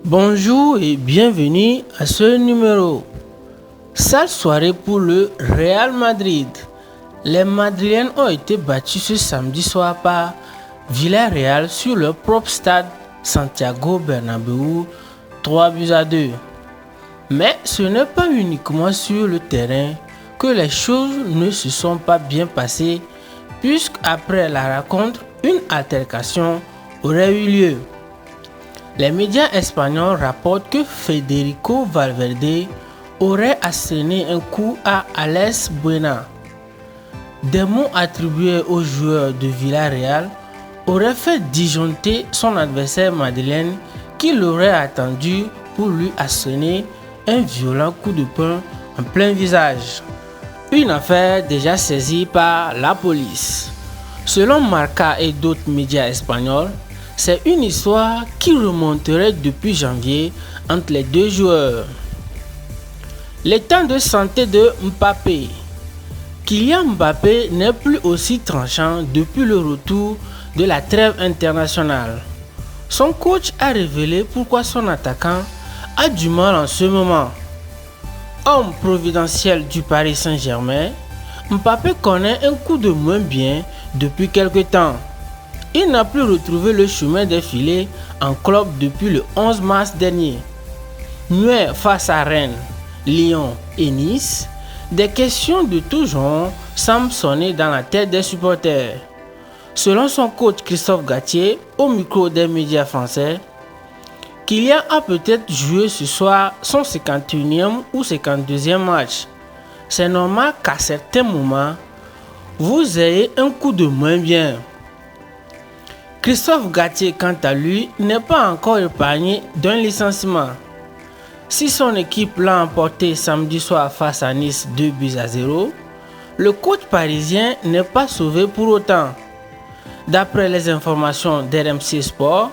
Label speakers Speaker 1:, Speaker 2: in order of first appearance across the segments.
Speaker 1: Bonjour et bienvenue à ce numéro. Sale soirée pour le Real Madrid. Les Madrilènes ont été battus ce samedi soir par Villarreal sur leur propre stade Santiago Bernabéu 3-2. Mais ce n'est pas uniquement sur le terrain que les choses ne se sont pas bien passées, puisqu'après la rencontre, une altercation aurait eu lieu. Les médias espagnols rapportent que Federico Valverde aurait asséné un coup à Alex Baena. Des mots attribués au joueur de Villarreal auraient fait disjoncter son adversaire madrilène qui l'aurait attendu pour lui asséner un violent coup de poing en plein visage. Une affaire déjà saisie par la police. Selon Marca et d'autres médias espagnols, c'est une histoire qui remonterait depuis janvier entre les deux joueurs. L'état de santé de Mbappé. Kylian Mbappé n'est plus aussi tranchant depuis le retour de la trêve internationale. Son coach a révélé pourquoi son attaquant a du mal en ce moment. Homme providentiel du Paris Saint-Germain, Mbappé connaît un coup de moins bien depuis quelque temps. Il n'a plus retrouvé le chemin des filets en club depuis le 11 mars dernier. Muet face à Rennes, Lyon et Nice, des questions de tout genre semblent sonner dans la tête des supporters. Selon son coach Christophe Galtier, au micro des médias français, Kylian a peut-être joué ce soir son 51e ou 52e match. C'est normal qu'à certains moments, vous ayez un coup de moins bien. Christophe Galtier, quant à lui, n'est pas encore épargné d'un licenciement. Si son équipe l'a emporté samedi soir face à Nice 2-0, le coach parisien n'est pas sauvé pour autant. D'après les informations d'RMC Sport,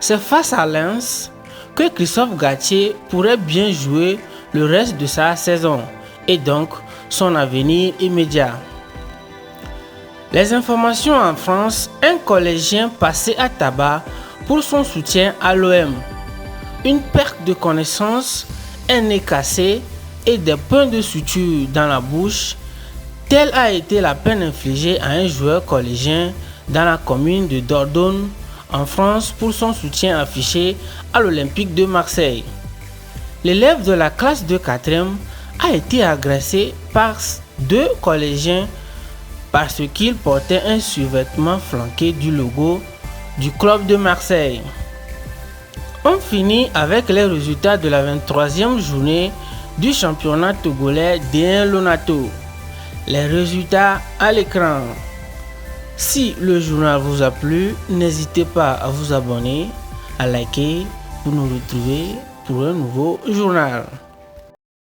Speaker 1: c'est face à Lens que Christophe Galtier pourrait bien jouer le reste de sa saison et donc son avenir immédiat. Les informations en France, un collégien passé à tabac pour son soutien à l'OM. Une perte de connaissance, un nez cassé et des points de suture dans la bouche, telle a été la peine infligée à un joueur collégien dans la commune de Dordogne en France pour son soutien affiché à l'Olympique de Marseille. L'élève de la classe de 4e a été agressé par deux collégiens parce qu'il portait un survêtement flanqué du logo du club de Marseille. On finit avec les résultats de la 23e journée du championnat togolais D1 Lonato. Les résultats à l'écran. Si le journal vous a plu, n'hésitez pas à vous abonner, à liker pour nous retrouver pour un nouveau journal.